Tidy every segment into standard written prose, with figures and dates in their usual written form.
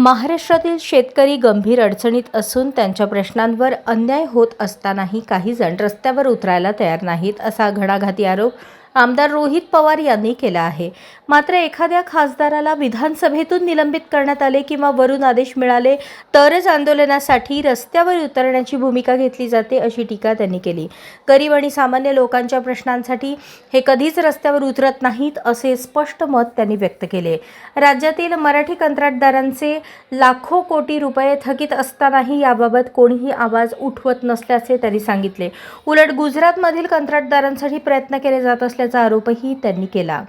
महाराष्ट्रातील शेतकरी गंभीर अडचणीत असून त्यांच्या प्रश्नांवर अन्याय होत असतानाही काही जण रस्त्यावर उतरायला तयार नाहीत असा घणाघाती आरोप आमदार रोहित पवार यांनी केला आहे। मात्र एखाद्या खासदाराला विधानसभेतून निलंबित करण्यात आले किंवा वरून आदेश मिळाले तरच आंदोलनासाठी रस्त्यावर उतरण्याची भूमिका घेतली जाते अशी टीका त्यांनी केली। गरीब आणि सामान्य लोकांच्या प्रश्नांसाठी हे कधीच रस्त्यावर उतरत नाहीत असे स्पष्ट मत त्यांनी व्यक्त केले। राज्यातील मराठी कंत्राटदारांचे लाखो कोटी रुपये थकीत असतानाही याबाबत कोणीही आवाज उठवत नसल्याचे त्यांनी सांगितले। उलट गुजरातमधील कंत्राटदारांसाठी प्रयत्न केले जात असल्याचा आरोपही त्यांनी केला।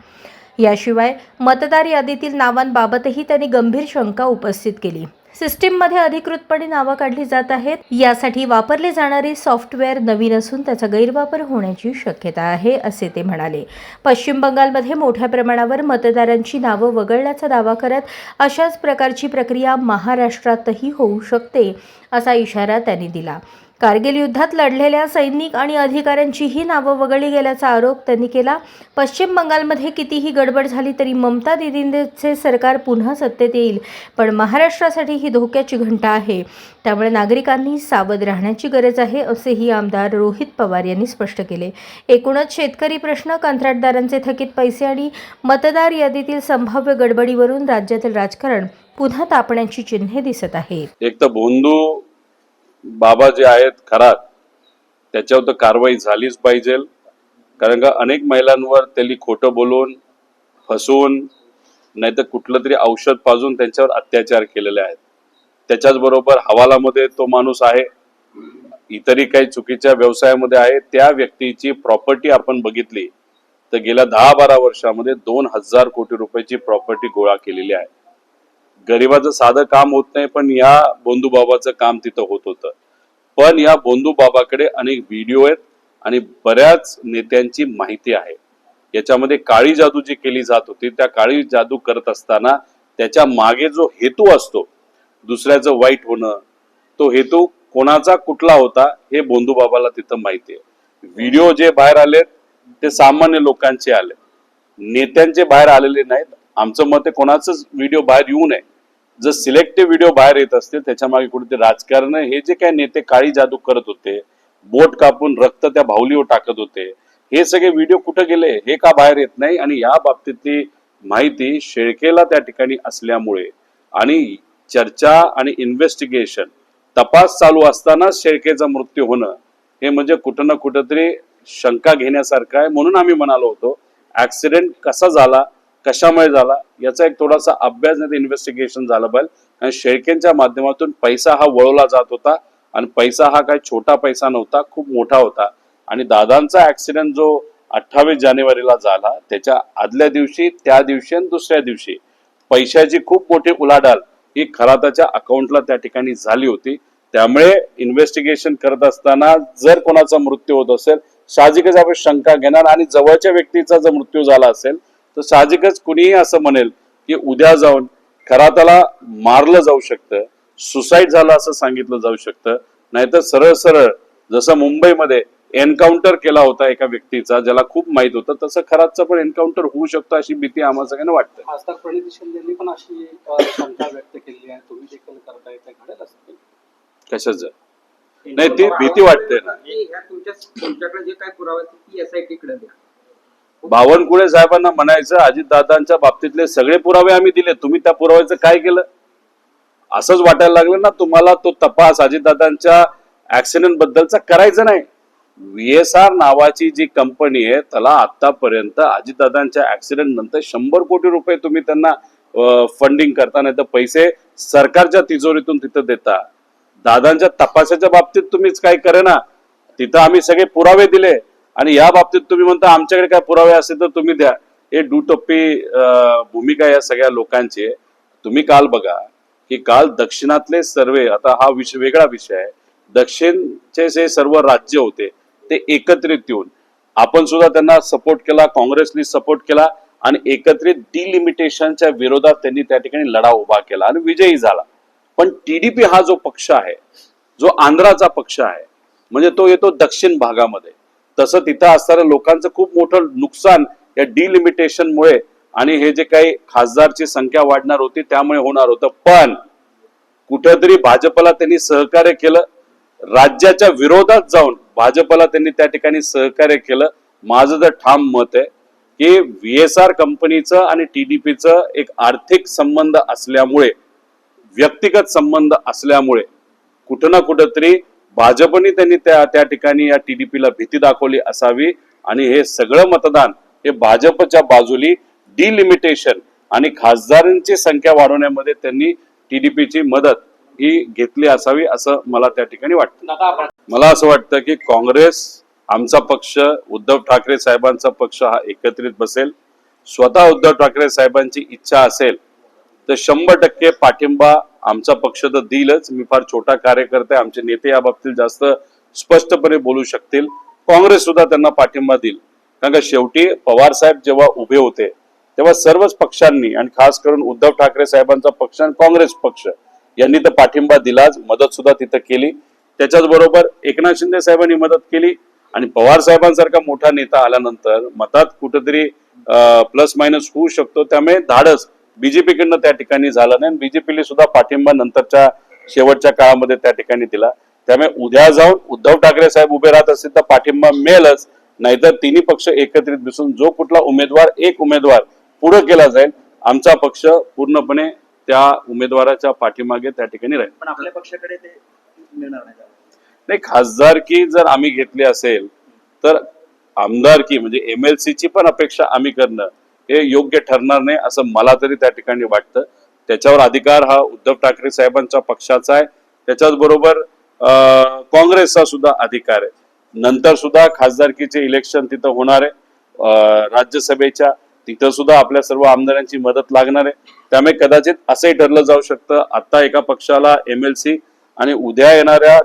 याशिवाय मतदार यादीतील नावांबाबतही त्यांनी गंभीर शंका उपस्थित केली। सिस्टीममध्ये अधिकृतपणे नावे काढली जात आहेत, यासाठी वापरले जाणारे सॉफ्टवेअर नवीन असून त्याचा गैरवापर होण्याची शक्यता आहे असे ते म्हणाले। पश्चिम बंगालमध्ये मोठ्या प्रमाणावर मतदारांची नावे वगळल्याचा दावा करत अशाच प्रकारची प्रक्रिया महाराष्ट्रातही होऊ शकते असा इशारा त्यांनी दिला। कारगिल युद्धात लढलेल्या सैनिक आणि अधिकाऱ्यांचीही नावे वगळली गेल्याचा आरोप त्यांनी केला। पश्चिम बंगालमध्ये कितीही गडबड झाली तरी ममता दीदींचे सरकार पुन्हा सत्तेत येईल, पण महाराष्ट्रासाठी ही धोक्याची घंटा आहे, त्यामुळे नागरिकांनी सावध राहण्याची गरज आहे असेही आमदार रोहित पवार यांनी स्पष्ट केले। एकूणच शेतकरी प्रश्न, कंत्राटदारांचे थकीत पैसे आणि मतदार यादीतील संभाव्य गडबडीवरून राज्यातील राजकारण पुन्हा तापण्याची चिन्हे दिसत आहेत। एक तर भोंदू बाबा जे आहेत खरात त्याच्यावर तर कारवाई झालीच पाहिजे, कारण का अनेक महिलांवर त्यांनी खोटं बोलून फसवून नाहीतर कुठलं तरी औषध पाजून त्यांच्यावर अत्याचार केलेले आहेत। त्याच्याच बरोबर हवालामध्ये तो माणूस आहे, इतरही काही चुकीच्या व्यवसायामध्ये आहे। त्या व्यक्तीची प्रॉपर्टी आपण बघितली तर गेल्या 10-12 वर्षामध्ये 2000 कोटी रुपयाची प्रॉपर्टी गोळा केलेली आहे। गरिबाचं साधं काम होत नाही, पण या बोंधू बाबाचं काम तिथं होत होतं। पण या बोंधू बाबाकडे अनेक व्हिडिओ आहेत आणि बऱ्याच नेत्यांची माहिती आहे। याच्यामध्ये काळी जादू जी केली जात होती, त्या काळी जादू करत असताना त्याच्या मागे जो हेतू असतो दुसऱ्याचं वाईट होणं, तो हेतू कोणाचा कुठला होता हे बोंधू बाबाला तिथं माहिती आहे। व्हिडिओ जे बाहेर आले ते सामान्य लोकांचे आले, नेत्यांचे बाहेर आलेले नाहीत। आमचं मत आहे कोणाचंच व्हिडिओ बाहेर येऊ नये। जर सिलेक्टिव्ह व्हिडिओ बाहेर येत असतील त्याच्या मागे कुठे राजकारण, हे जे काही नेते काळी जादू करत होते, बोट कापून रक्त त्या भावलीवर टाकत होते, हे सगळे व्हिडिओ कुठे गेले हे का बाहेर येत नाही। आणि या बाबतीतली माहिती शेळकेला त्या ठिकाणी असल्यामुळे आणि चर्चा आणि इन्व्हेस्टिगेशन तपास चालू असताना शेळकेचा मृत्यू होणं हे म्हणजे कुठं ना कुठंतरी शंका घेण्यासारखं आहे। म्हणून आम्ही म्हणालो होतो ऍक्सिडेंट कसा झाला, कशामुळे झाला याचा एक थोडासा अभ्यास नाही इन्व्हेस्टिगेशन झालं पाहिजे। आणि शेळकेंच्या माध्यमातून पैसा हा वळवला जात होता आणि पैसा हा काही छोटा पैसा नव्हता, खूप मोठा होता। आणि दादांचा ऍक्सिडेंट जो 28 जानेवारीला झाला त्याच्या आदल्या दिवशी, त्या दिवशी आणि दुसऱ्या दिवशी पैशाची खूप मोठी उलाढाल ही खराताच्या अकाउंटला त्या ठिकाणी झाली होती। त्यामुळे इन्व्हेस्टिगेशन करत असताना जर कोणाचा मृत्यू होत असेल साहजिकच आपण शंका घेणार, आणि जवळच्या व्यक्तीचा जर मृत्यू झाला असेल तर साहजिकच कुणीही असं म्हणेल की उद्या जाऊन खराताला मारलं जाऊ शकतं, सुसाईड झालं असं सांगितलं जाऊ शकतं, नाहीतर सरळ सरळ जसं मुंबईमध्ये एन्काउंटर केला होता एका व्यक्तीचा ज्याला खूप माहित होतं, तसं खरातचं पण एन्काउंटर होऊ शकतं अशी भीती आम्हाला सगळ्यांना वाटतं। खासदार प्रणिती शिंदेंनी पण अशी शंका व्यक्त केली आहे, तुम्ही देखील करताय, ते घडेल असं कशाच नाही, ती भीती वाटते ना। तुमच्याकडे जे काय पुरावा ती SIT कडे द्या। बावनकुळे साहेबांना म्हणायचं अजितदादांच्या बाबतीतले सगळे पुरावे आम्ही दिले, तुम्ही त्या पुराव्याचं काय केलं असंच वाटायला लागलं ना तुम्हाला। तो तपास अजितदादांच्या ऍक्सिडेंट बद्दलचा करायचा नाही। VSR नावाची जी कंपनी आहे त्याला आतापर्यंत अजितदादांच्या ऍक्सिडेंट नंतर 100 कोटी रुपये तुम्ही त्यांना फंडिंग करता, नाही तर पैसे सरकारच्या तिजोरीतून तिथं देता। दादांच्या तपासाच्या बाबतीत तुम्हीच काय करेना, तिथं आम्ही सगळे पुरावे दिले आणि या बाबतीत तुम्ही म्हणता आमच्याकडे काय पुरावे असेल तर तुम्ही द्या। हे दुटप्पी भूमिका या सगळ्या लोकांची आहे। तुम्ही काल बघा की काल दक्षिणातले सर्वे, आता हा विषय वेगळा विषय आहे, दक्षिणचे जे सर्व राज्य होते ते एकत्रित येऊन आपण सुद्धा त्यांना सपोर्ट केला, काँग्रेसनी सपोर्ट केला आणि एकत्रित डिलिमिटेशनच्या विरोधात त्यांनी त्या ठिकाणी लढा उभा केला आणि विजयी झाला। पण TDP हा जो पक्ष आहे, जो आंध्राचा पक्ष आहे, म्हणजे तो येतो दक्षिण भागामध्ये, तसं तिथं असणाऱ्या लोकांचं खूप मोठं नुकसान या डिलिमिटेशनमुळे आणि हे जे काही खासदारची संख्या वाढणार होती त्यामुळे होणार होतं। पण कुठेतरी भाजपला त्यांनी सहकार्य केलं, राज्याच्या विरोधात जाऊन भाजपला त्यांनी त्या ठिकाणी सहकार्य केलं. माझं तर ठाम मत आहे की VSR कंपनीचं आणि TDPचं एक आर्थिक संबंध असल्यामुळे, व्यक्तिगत संबंध असल्यामुळे कुठं ना कुठंतरी भाजपने त्यांनी त्या ठिकाणी या TDPला भीती दाखवली असावी आणि हे सगळं मतदान हे भाजपच्या बाजूली डिलिमिटेशन आणि खासदारांची संख्या वाढवण्यामध्ये त्यांनी TDPची मदत ही घेतली असावी असं मला त्या ठिकाणी वाटतं. मला असं वाटतं की काँग्रेस, आमचा पक्ष, उद्धव ठाकरे साहेबांचा पक्ष हा एकत्रित बसेल. स्वतः उद्धव ठाकरे साहेबांची इच्छा असेल तर 100% पाठिंबा आमचा पक्ष तर देईलच. मी फार छोटा कार्यकर्ता आहे, आमचे नेते या बाबतीत जास्त स्पष्टपणे बोलू शकतील. काँग्रेस सुद्धा त्यांना पाठिंबा देईल, कारण का शेवटी पवार साहेब जेव्हा उभे होते तेव्हा सर्वच पक्षांनी आणि खास करून उद्धव ठाकरे साहेबांचा पक्ष आणि काँग्रेस पक्ष यांनी तर पाठिंबा दिलाच, मदत सुद्धा तिथं केली. त्याच्याच बरोबर एकनाथ शिंदे साहेबांनी मदत केली आणि पवार साहेबांसारखा मोठा नेता आल्यानंतर मतात कुठेतरी प्लस मायनस होऊ शकतो. त्यामुळे धाडस बीजेपीकडनं त्या ठिकाणी झालं नाही. बीजेपीने सुद्धा पाठिंबा नंतरच्या शेवटच्या काळामध्ये त्या ठिकाणी दिला. त्यामुळे उद्या जाऊन उद्धव ठाकरे साहेब उभे राहत असतील तर पाठिंबा मिळेलच, नाहीतर तिन्ही पक्ष एकत्रित बसून जो कुठला उमेदवार, एक उमेदवार पुढे केला जाईल, आमचा पक्ष पूर्णपणे त्या उमेदवाराच्या पाठीमागे त्या ठिकाणी राहील. पण आपल्या पक्षाकडे ते मिळणार नाही, खासदारकी जर आम्ही घेतली असेल तर आमदारकी म्हणजे MLC ची पण अपेक्षा आम्ही करणं हे योग्य ठरणार नाही असं मला तरी त्या ठिकाणी वाटतं. त्याच्यावर अधिकार हा उद्धव ठाकरे साहेबांच्या पक्षाचा आहे, त्याच्याच बरोबर काँग्रेसचा सुद्धा अधिकार आहे. नंतर सुद्धा खासदारकीचे इलेक्शन तिथं होणार आहे, राज्यसभेच्या तिथं सुद्धा आपल्या सर्व आमदारांची मदत लागणार आहे. त्यामुळे कदाचित असंही ठरलं जाऊ शकतं आता एका पक्षाला MLC आणि उद्या येणाऱ्या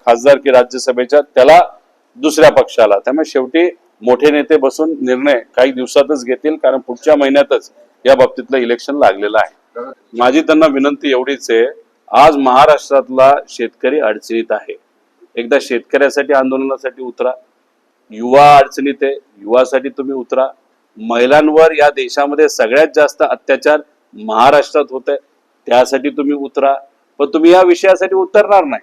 खासदारकी राज्यसभेच्या त्याला दुसऱ्या पक्षाला. त्यामुळे शेवटी मोठे नेते बसून निर्णय काही दिवसातच घेतील, कारण पुढच्या महिन्यातच या बाबतीतलं इलेक्शन लागलेलं आहे. माझी त्यांना विनंती एवढीच आहे, आज महाराष्ट्रातला शेतकरी अडचणीत आहे. एकदा शेतकऱ्यासाठी आंदोलनासाठी उतरा. युवा अडचणीत आहे, युवासाठी तुम्ही उतरा. महिलांवर या देशामध्ये सगळ्यात जास्त अत्याचार महाराष्ट्रात होत आहे, त्यासाठी तुम्ही उतरा. पण तुम्ही या विषयासाठी उतरणार नाही,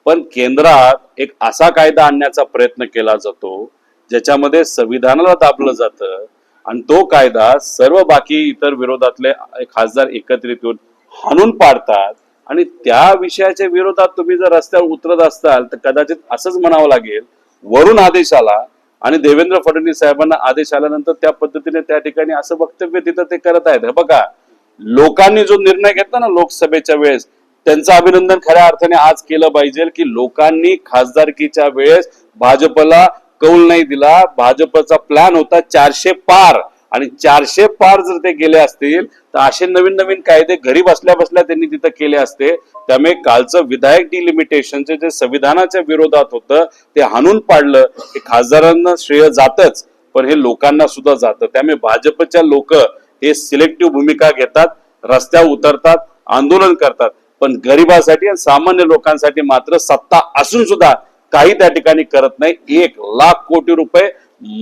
पण केंद्रात एक असा कायदा आणण्याचा प्रयत्न केला जातो ज्याच्यामध्ये संविधानाला दाबलं जातं आणि तो कायदा सर्व बाकी इतर विरोधातले खासदार एकत्रित येऊन हाणून पाडतात. आणि त्या विषयाच्या विरोधात तुम्ही जर रस्त्यावर उतरत असाल तर कदाचित असंच म्हणावं लागेल, वरून आदेश आला आणि देवेंद्र फडणवीस साहेबांना आदेश आल्यानंतर त्या पद्धतीने त्या ठिकाणी असं वक्तव्य तिथं ते करत आहेत. बघा, लोकांनी जो निर्णय घेतला ना लोकसभेच्या वेळेस, त्यांचं अभिनंदन खऱ्या अर्थाने आज केलं पाहिजे की लोकांनी खासदारकीच्या वेळेस भाजपला कौल नाही दिला. भाजपचा प्लॅन होता 400 पार, आणि 400 पार जर ते गेले असतील तर असे नवीन नवीन कायदे घरी बसल्या बसल्या त्यांनी तिथं केले असते. त्यामुळे कालचं विधायक डिलिमिटेशनचे जे संविधानाच्या विरोधात होतं ते हाणून पाडलं. हे खासदारांना श्रेय जातच, पण हे लोकांना सुद्धा जातं. त्यामुळे भाजपच्या लोक हे सिलेक्टिव्ह भूमिका घेतात, रस्त्यावर उतरतात, आंदोलन करतात, पण गरिबासाठी आणि सामान्य लोकांसाठी मात्र सत्ता असून सुद्धा काही त्या ठिकाणी करत नाही. 1,00,000 कोटी रुपये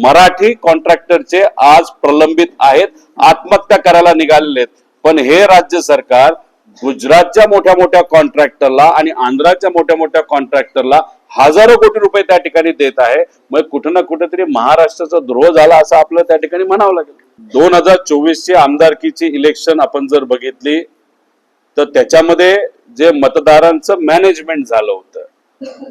मराठी कॉन्ट्रॅक्टरचे आज प्रलंबित आहेत, आत्महत्या करायला निघालेले आहेत. पण हे राज्य सरकार गुजरातच्या मोठ्या मोठ्या कॉन्ट्रॅक्टरला आणि आंध्राच्या मोठ्या मोठ्या कॉन्ट्रॅक्टरला हजारो कोटी रुपये त्या ठिकाणी देत आहे. मग कुठं ना कुठेतरी महाराष्ट्राचा द्रोह झाला असं आपलं त्या ठिकाणी म्हणावं लागेल. 2024ची आमदारकीची इलेक्शन आपण जर बघितली तर त्याच्यामध्ये जे मतदारांचं मॅनेजमेंट झालं होतं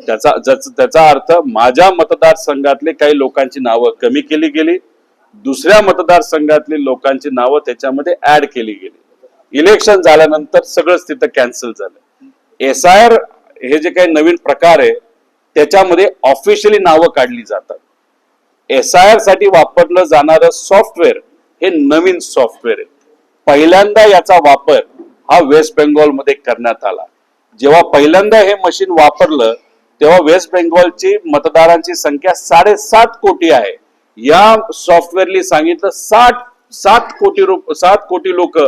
त्याचा अर्थ माझ्या मतदारसंघातले काही लोकांची नावं कमी केली गेली, दुसऱ्या मतदारसंघातली लोकांची नावं त्याच्यामध्ये ऍड केली गेली. इलेक्शन झाल्यानंतर सगळंच तिथं कॅन्सल झालं. SIR हे जे काही नवीन प्रकार आहे त्याच्यामध्ये ऑफिशियली नावं काढली जातात. SIR साठी वापरलं जाणारं सॉफ्टवेअर हे नवीन सॉफ्टवेअर आहे. पहिल्यांदा याचा वापर हा वेस्ट बेंगॉलमध्ये करण्यात आला. जेव्हा पहिल्यांदा हे मशीन वापरलं तेव्हा वेस्ट बेंगॉलची मतदारांची संख्या 7.5 कोटी आहे. या सॉफ्टवेअरली सांगितलं 7 कोटी लोक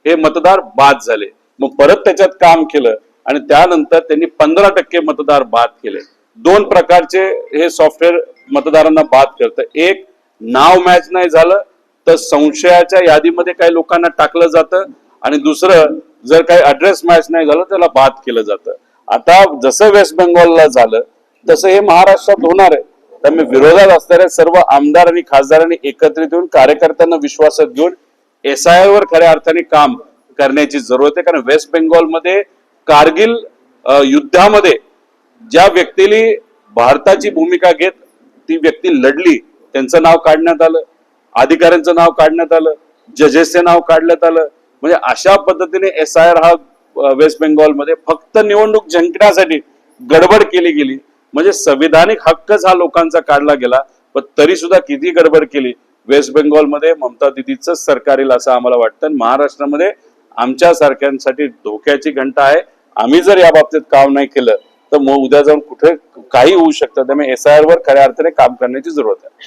हे मतदार बाद झाले. मग परत त्याच्यात काम केलं आणि त्यानंतर त्यांनी 15% मतदार बाद केले. 2 प्रकारचे हे सॉफ्टवेअर मतदारांना बाद करतं. एक, नाव मॅच नाही झालं तर संशयाच्या यादीमध्ये काही लोकांना टाकलं जातं आणि दुसरं जर काही ऍड्रेस मॅच नाही झालं त्याला बाद केलं जातं. आता जसं वेस्ट बेंगॉलला झालं तसं हे महाराष्ट्रात होणार आहे. त्यामुळे विरोधात असणाऱ्या सर्व आमदार आणि खासदारांनी एकत्रित येऊन कार्यकर्त्यांना विश्वासात घेऊन SIR वर खऱ्या अर्थाने काम करण्याची जरूरत आहे. कारण वेस्ट बेंगॉलमध्ये कारगिल युद्धामध्ये ज्या व्यक्तीने भारताची भूमिका घेत ती व्यक्ती लढली त्यांचं नाव काढण्यात आलं, अधिकाऱ्यांचं नाव काढण्यात आलं, जजेसचे नाव काढण्यात आलं. म्हणजे अशा पद्धतीने SIR हा वेस्ट बेंगॉलमध्ये फक्त निवडणूक जिंकण्यासाठी गडबड केली गेली. म्हणजे संविधानिक हक्कच हा लोकांचा काढला गेला, पण तरी सुद्धा किती गडबड केली. वेस्ट बेंगॉलमध्ये ममता दिदीच सरकार येईल असं आम्हाला वाटतं. महाराष्ट्रामध्ये आमच्या सारख्यांसाठी धोक्याची घंटा आहे. आम्ही जर या बाबतीत काम नाही केलं तर मग उद्या जाऊन कुठे काही होऊ शकतं. त्यामुळे SIR वर खऱ्या अर्थाने काम करण्याची जरूरत आहे.